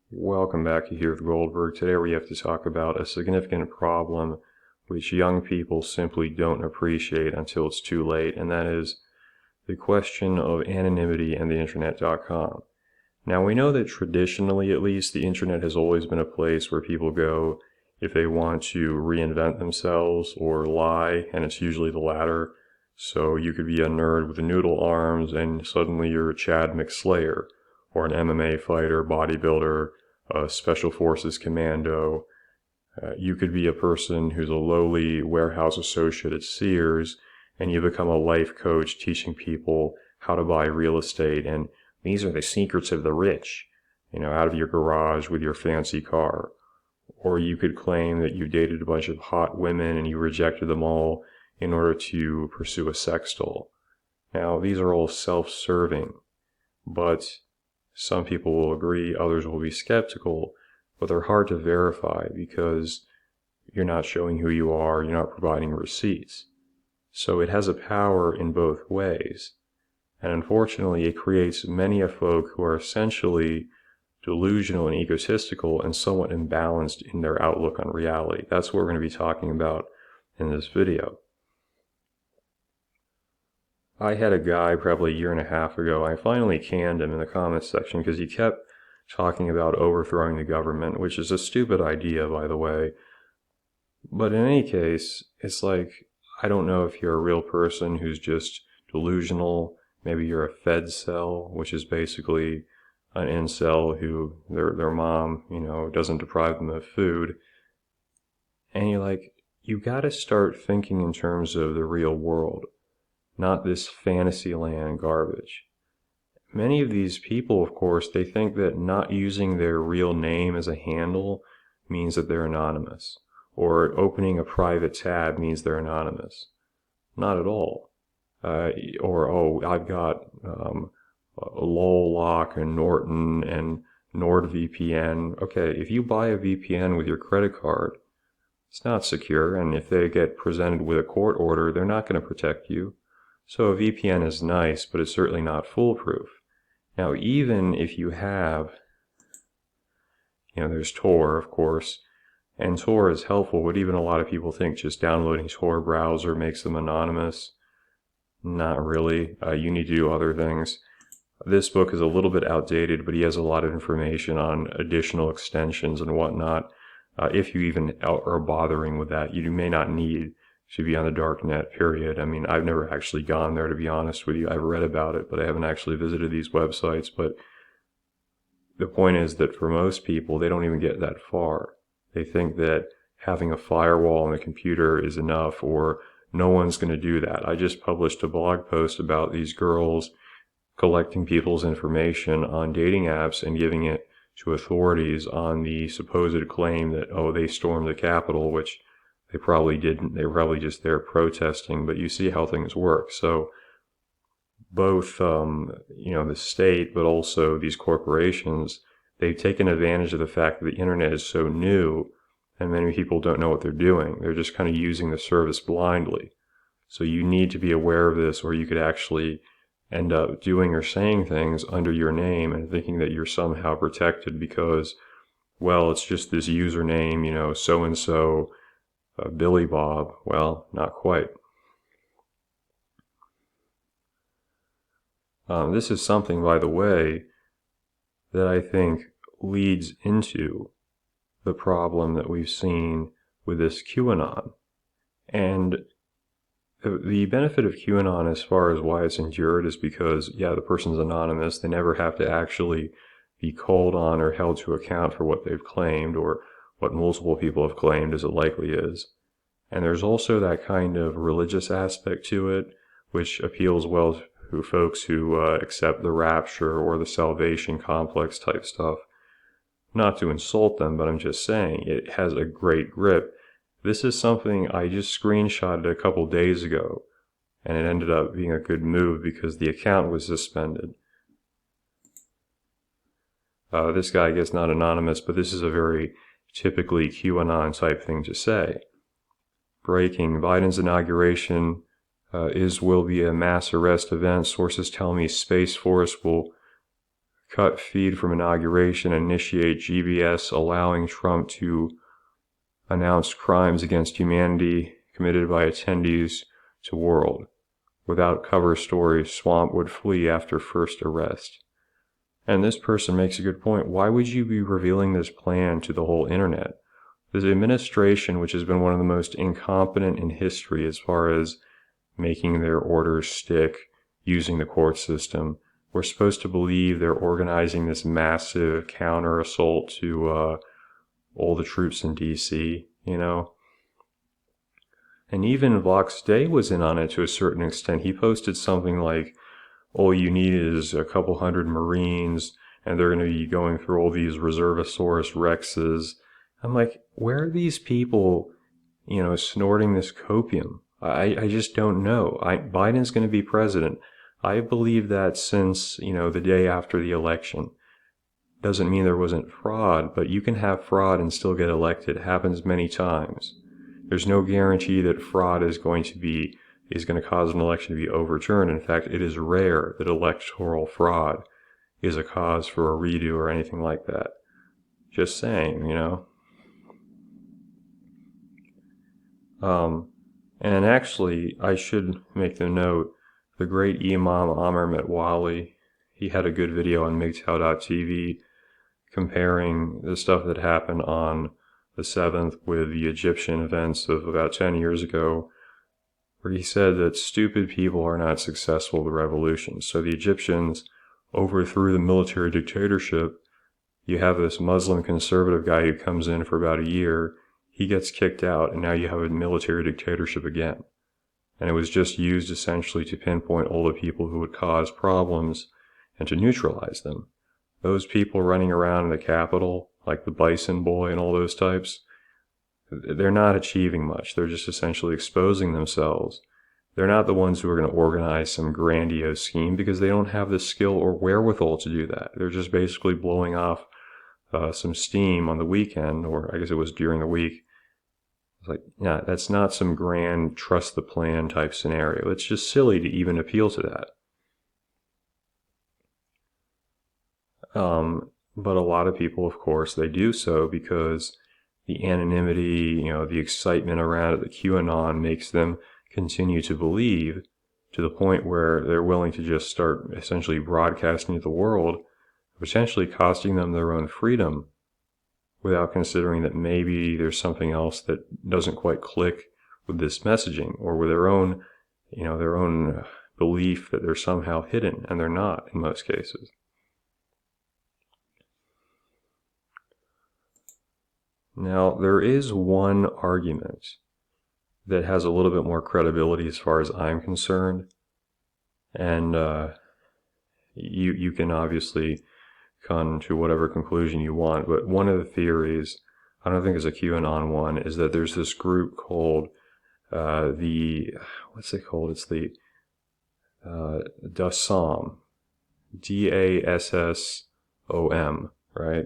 Welcome back here with Goldberg. Today we have to talk about a significant problem which young people simply don't appreciate until it's too late, and that is the question of anonymity and the internet.com. Now we know that traditionally, at least, the internet has always been a place where people go if they want to reinvent themselves or lie, and it's usually the latter. So you could be a nerd with noodle arms and suddenly you're Chad McSlayer, or an MMA fighter, bodybuilder, a special forces commando. You could be a person who's a lowly warehouse associate at Sears, and you become a life coach teaching people how to buy real estate, and these are the secrets of the rich, out of your garage with your fancy car. Or you could claim that you dated a bunch of hot women and you rejected them all in order to pursue a sex doll. Now, these are all self-serving, but some people will agree, others will be skeptical, but they're hard to verify because you're not showing who you are, you're not providing receipts. So it has a power in both ways. And unfortunately, it creates many a folk who are essentially delusional and egotistical and somewhat imbalanced in their outlook on reality. That's what we're going to be talking about in this video. I had a guy probably a year and a half ago, I finally canned him in the comments section because he kept talking about overthrowing the government, which is a stupid idea, by the way. But in any case, it's like, I don't know if you're a real person who's just delusional. Maybe you're a fed cell, which is basically an incel who their mom, doesn't deprive them of food. And you're like, you gotta start thinking in terms of the real world, not this fantasy land garbage. Many of these people, of course, they think that not using their real name as a handle means that they're anonymous, or opening a private tab means they're anonymous. Not at all. I've got Lollock and Norton and NordVPN. Okay, if you buy a VPN with your credit card, it's not secure, and if they get presented with a court order, they're not going to protect you. So a VPN is nice, but it's certainly not foolproof. Now, even if you have, there's Tor, of course, and Tor is helpful, but even a lot of people think just downloading Tor browser makes them anonymous. Not really. You need to do other things. This book is a little bit outdated, but he has a lot of information on additional extensions and whatnot. If you even are bothering with that, you may not need to be on the dark net, period. I mean, I've never actually gone there, to be honest with you. I've read about it, but I haven't actually visited these websites. But the point is that for most people, they don't even get that far. They think that having a firewall on the computer is enough, or no one's going to do that. I just published a blog post about these girls collecting people's information on dating apps and giving it to authorities on the supposed claim that, they stormed the Capitol, which they probably didn't. They were probably just there protesting, but you see how things work. So both, the state, but also these corporations, they've taken advantage of the fact that the internet is so new and many people don't know what they're doing. They're just kind of using the service blindly. So you need to be aware of this, or you could actually end up doing or saying things under your name and thinking that you're somehow protected because, it's just this username, so-and-so, Billy Bob. Well, not quite. This is something, by the way, that I think leads into the problem that we've seen with this QAnon. And the benefit of QAnon as far as why it's endured is because, the person's anonymous. They never have to actually be called on or held to account for what they've claimed or what multiple people have claimed, as it likely is. And there's also that kind of religious aspect to it, which appeals well to folks who accept the rapture or the salvation complex type stuff. Not to insult them, but I'm just saying it has a great grip. This is something I just screenshotted a couple days ago, and it ended up being a good move because the account was suspended. This guy gets not anonymous, but this is a very typically QAnon type thing to say. Breaking: Biden's inauguration will be a mass arrest event. Sources tell me Space Force will cut feed from inauguration, initiate GBS, allowing Trump to announce crimes against humanity committed by attendees to world. Without cover story, Swamp would flee after first arrest. And this person makes a good point. Why would you be revealing this plan to the whole internet? This administration, which has been one of the most incompetent in history as far as making their orders stick, using the court system, we're supposed to believe they're organizing this massive counter assault to all the troops in DC, you know? And even Vox Day was in on it to a certain extent. He posted something like, all you need is a couple hundred Marines, and they're going to be going through all these Reservosaurus Rexes. I'm like, where are these people, you know, snorting this copium? I just don't know. Biden's going to be president. I believe that since, you know, the day after the election. Doesn't mean there wasn't fraud, but you can have fraud and still get elected. It happens many times. There's no guarantee that fraud is going to cause an election to be overturned. In fact, it is rare that electoral fraud is a cause for a redo or anything like that. Just saying, you know. And actually, I should make the note, the great Imam Amr Metwali, he had a good video on MGTOW.tv comparing the stuff that happened on the 7th with the Egyptian events of about 10 years ago, where he said that stupid people are not successful with revolutions. So the Egyptians overthrew the military dictatorship. You have this Muslim conservative guy who comes in for about a year. He gets kicked out, and now you have a military dictatorship again. And it was just used essentially to pinpoint all the people who would cause problems and to neutralize them. Those people running around in the Capitol, like the Bison Boy and all those types, they're not achieving much. They're just essentially exposing themselves. They're not the ones who are going to organize some grandiose scheme because they don't have the skill or wherewithal to do that. They're just basically blowing off some steam on the weekend, or I guess it was during the week. It's like, yeah, that's not some grand trust the plan type scenario. It's just silly to even appeal to that. But a lot of people, of course, they do so because the anonymity, you know, the excitement around it, the QAnon makes them continue to believe to the point where they're willing to just start essentially broadcasting to the world, potentially costing them their own freedom without considering that maybe there's something else that doesn't quite click with this messaging, or with their own, you know, their own belief that they're somehow hidden, and they're not in most cases. Now, there is one argument that has a little bit more credibility as far as I'm concerned, and you can obviously come to whatever conclusion you want, but one of the theories, I don't think it's a QAnon one, is that there's this group called what's it called? It's the DASSOM, DASSOM, right?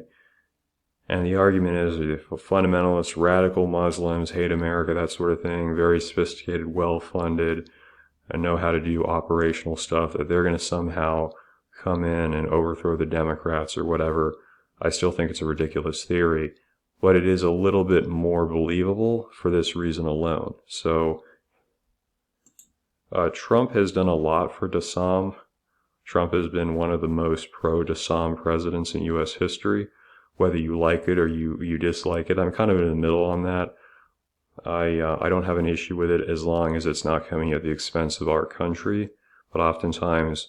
And the argument is if fundamentalists, radical Muslims, hate America, that sort of thing, very sophisticated, well-funded, and know how to do operational stuff, that they're going to somehow come in and overthrow the Democrats or whatever. I still think it's a ridiculous theory, but it is a little bit more believable for this reason alone. So Trump has done a lot for DASSOM. Trump has been one of the most pro-DASSOM presidents in U.S. history. Whether you like it or you dislike it, I'm kind of in the middle on that. I don't have an issue with it as long as it's not coming at the expense of our country. But oftentimes,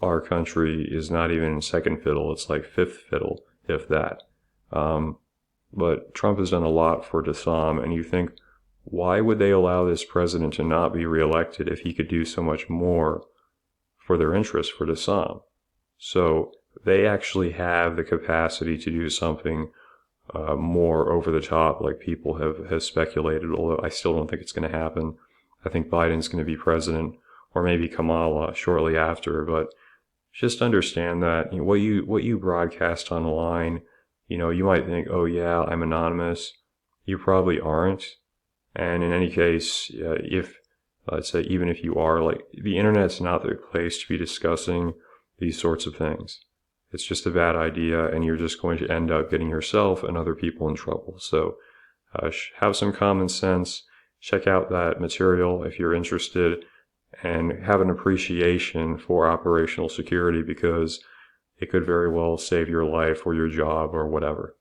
our country is not even second fiddle. It's like fifth fiddle, if that. But Trump has done a lot for DASSOM, and you think, why would they allow this president to not be reelected if he could do so much more for their interests, for DASSOM? So they actually have the capacity to do something more over the top, like people have speculated, although I still don't think it's going to happen. I think Biden's going to be president, or maybe Kamala shortly after, but just understand that, you know, what you broadcast online, you know, you might think, oh yeah, I'm anonymous. You probably aren't. And in any case, if, let's say, even if you are, like, the internet's not the place to be discussing these sorts of things. it's just a bad idea, and you're just going to end up getting yourself and other people in trouble. So have some common sense, check out that material if you're interested, and have an appreciation for operational security, because it could very well save your life or your job or whatever.